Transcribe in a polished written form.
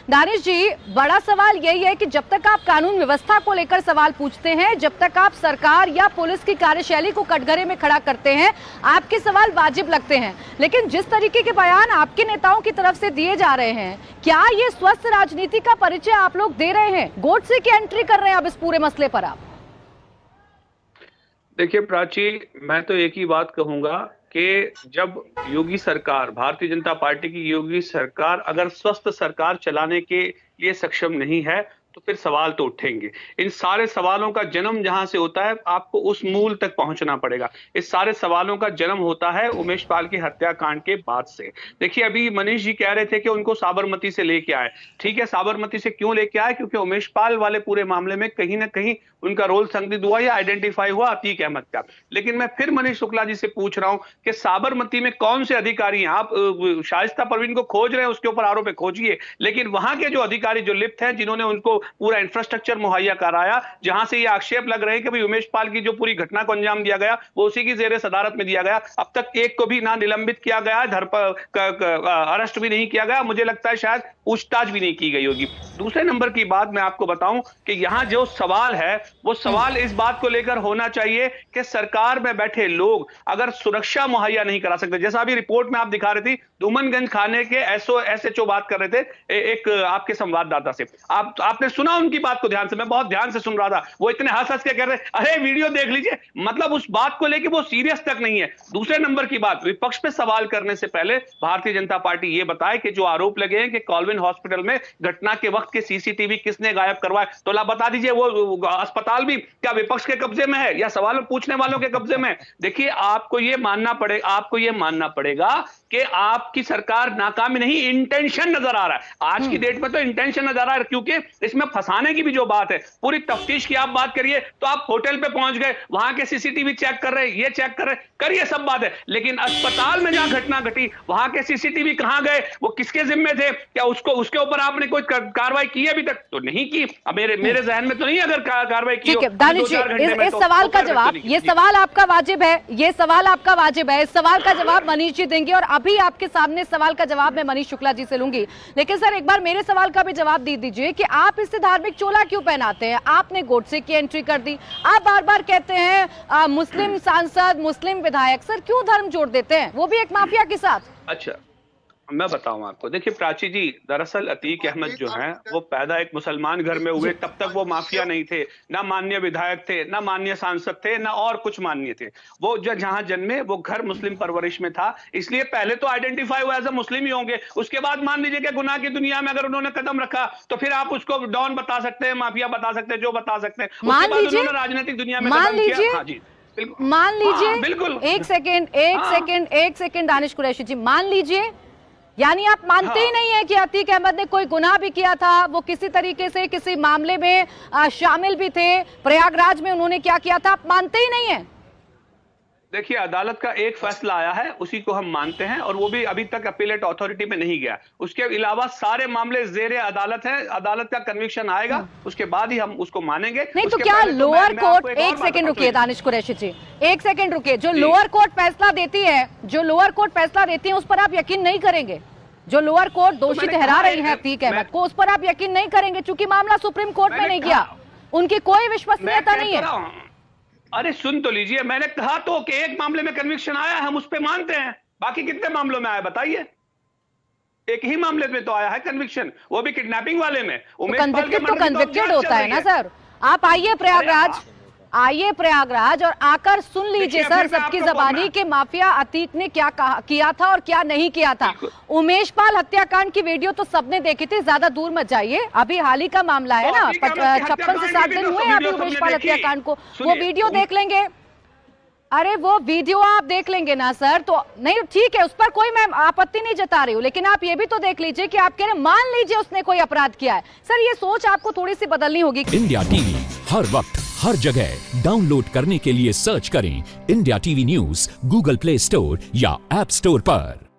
दानिश जी, बड़ा सवाल यही है कि जब तक आप कानून व्यवस्था को लेकर सवाल पूछते हैं, जब तक आप सरकार या पुलिस की कार्यशैली को कटघरे में खड़ा करते हैं, आपके सवाल वाजिब लगते हैं। लेकिन जिस तरीके के बयान आपके नेताओं की तरफ से दिए जा रहे हैं, क्या ये स्वस्थ राजनीति का परिचय आप लोग दे रहे हैं? गोडसे की एंट्री कर रहे हैं अब इस पूरे मसले पर आप? देखिए प्राची, मैं तो एक ही बात कहूंगा कि जब योगी सरकार, भारतीय जनता पार्टी की योगी सरकार अगर स्वस्थ सरकार चलाने के लिए सक्षम नहीं है तो फिर सवाल तो उठेंगे। इन सारे सवालों का जन्म जहां से होता है, आपको उस मूल तक पहुंचना पड़ेगा। इस सारे सवालों का जन्म होता है उमेश पाल की हत्याकांड के बाद से। देखिए, अभी मनीष जी कह रहे थे कि उनको साबरमती से लेके आए। ठीक है, साबरमती से क्यों लेके आए? क्योंकि उमेश पाल वाले पूरे मामले में कहीं ना कहीं उनका रोल संदिग्ध हुआ या आइडेंटिफाई हुआ अतीक अहमद का। लेकिन मैं फिर मनीष शुक्ला जी से पूछ रहा हूं कि साबरमती में कौन से अधिकारी हैं? आप शाइस्ता परवीन को खोज रहे हैं, उसके ऊपर आरोप खोजिए, लेकिन वहां के जो अधिकारी जो लिप्त हैं, जिन्होंने उनको पूरा इंफ्रास्ट्रक्चर मुहैया कराया, जहां से ये आक्षेप लग रहे हैं कि भाई उमेश पाल की जो पूरी घटना को अंजाम दिया गया वो उसी की जेरे सदारत में दिया गया, अब तक एक को भी ना निलंबित किया गया, अरेस्ट भी नहीं किया गया, मुझे लगता है शायद पूछताछ भी नहीं की गई होगी। दूसरे नंबर की बात मैं आपको बताऊं कि यहां जो सवाल है वो सवाल इस बात को लेकर होना चाहिए कि सरकार में बैठे लोग अगर सुरक्षा मुहैया नहीं करा सकते, जैसा अभी रिपोर्ट में आप दिखा रही थी, धूमनगंज थाने के एसएचओ बात कर रहे थे एक आपके संवाददाता से, आपने सुना उनकी बात को ध्यान से? मैं बहुत ध्यान से सुन रहा था, वो इतने हंस हंस के कह रहे अरे वीडियो देख लीजिए, मतलब उस बात को लेकर वो सीरियस तक नहीं है। दूसरे नंबर की बात, विपक्ष पे सवाल करने से पहले भारतीय जनता पार्टी ये बताए कि जो आरोप लगे हैं कि कॉलविन हॉस्पिटल में घटना के वक्त के सीसीटीवी किसने गायब करवाए, तो आप बता दीजिए वो अस्पताल भी क्या विपक्ष के कब्जे में है या सवाल पूछने वालों के कब्जे में? देखिए, आपको ये मानना पड़ेगा कि आपकी सरकार नाकामी नहीं, इंटेंशन नजर आ रहा है। आज की डेट में तो इंटेंशन नजर आ रहा है, क्योंकि इसमें फंसाने की भी जो बात है, पूरी तफ्तीश की आप बात करिए तो आप होटल पे पहुंच गए, वहां के सीसीटीवी चेक कर रहे, ये चेक कर रहे, करिए सब बात है, लेकिन अस्पताल में जहां घटना घटी वहां के सीसीटीवी कहां गए, वो किसके जिम्मे थे? क्या उसके ऊपर आपने कोई कार्रवाई की? अभी तक तो नहीं की। अब मेरे जहन में तो नहीं अगर कार्रवाई की। ठीक है दानिश जी, इस सवाल का जवाब, ये सवाल आपका वाजिब है, ये सवाल आपका वाजिब है, इस सवाल का जवाब मनीष जी देंगे और अभी आपके सामने सवाल का जवाब मैं मनीष शुक्ला जी से लूंगी। लेकिन सर, एक बार मेरे सवाल का भी जवाब दे दीजिए कि आप इससे धार्मिक चोला क्यों पहनाते हैं? आपने गोडसे की एंट्री कर दी, आप बार बार कहते हैं मुस्लिम सांसद, मुस्लिम विधायक, सर क्यों धर्म जोड़ देते हैं, वो भी एक माफिया के साथ? अच्छा, मैं बताऊं आपको। देखिए प्राची जी, दरअसल अतीक अहमद जो हैं वो पैदा एक मुसलमान घर में हुए, तब तक वो माफिया नहीं थे, ना माननीय विधायक थे, ना माननीय सांसद थे, ना और कुछ माननीय थे। वो जहां जन्मे वो घर मुस्लिम परवरिश में था, इसलिए पहले तो आइडेंटिफाई हुआ एज अ मुस्लिम ही होंगे। उसके बाद मान लीजिए कि गुनाह की दुनिया में अगर उन्होंने कदम रखा तो फिर आप उसको डॉन बता सकते हैं, माफिया बता सकते हैं, जो बता सकते हैं। उसके बाद उन्होंने राजनीतिक दुनिया में कदम किया। हाँ जी, मान लीजिए, बिल्कुल। एक सेकंड दानिश कुरैशी जी, मान लीजिए, यानी आप मानते ही नहीं है कि अतीक अहमद ने कोई गुनाह भी किया था, वो किसी तरीके से किसी मामले में शामिल भी थे, प्रयागराज में उन्होंने क्या किया था, आप मानते ही नहीं है? देखिए, अदालत का एक फैसला आया है, उसी को हम मानते हैं, और वो भी अभी तक अपीलेट अथॉरिटी में नहीं गया। उसके अलावा सारे मामले जेरे अदालत हैं, अदालत का कन्विक्शन आएगा, उसके बाद ही हम उसको मानेंगे। नहीं तो क्या लोअर कोर्ट, एक सेकंड रुकिए दानिश कुरैशी जी, एक सेकंड रुकिए, जो लोअर कोर्ट फैसला देती है, उस पर आप यकीन नहीं करेंगे? जो लोअर कोर्ट दोषी ठहरा रही है अतीक अहमद को, उस पर आप यकीन नहीं करेंगे क्योंकि मामला सुप्रीम कोर्ट में नहीं गया, उनकी कोई विश्वसनीयता नहीं है। अरे सुन तो लीजिए, मैंने कहा तो कि एक मामले में कन्विक्शन आया, हम उस पे मानते हैं। बाकी कितने मामलों में आया बताइए? एक ही मामले में तो आया है कन्विक्शन, वो भी किडनैपिंग वाले में। कन्विक्टेड होता है ना सर। आप आइए प्रयागराज और आकर सुन लीजिए सर सबकी जबानी के माफिया अतीक ने क्या किया था और क्या नहीं किया था। उमेश पाल हत्याकांड की वीडियो तो सबने देखी थी, ज्यादा दूर मत जाइए, अभी हाल ही का मामला है ना, 56 से 7 दिन हुए अभी उमेश पाल हत्याकांड को, वो वीडियो देख लेंगे। अरे वो वीडियो आप देख लेंगे ना सर, तो नहीं ठीक है, उस पर कोई मैं आपत्ति नहीं जता रही हूँ, लेकिन आप ये भी तो देख लीजिए कि आप कह रहे मान लीजिए उसने कोई अपराध किया है। सर ये सोच आपको थोड़ी सी बदलनी होगी। इंडिया टीवी हर वक्त हर जगह डाउनलोड करने के लिए सर्च करें India TV news Google play store या ऐप स्टोर पर।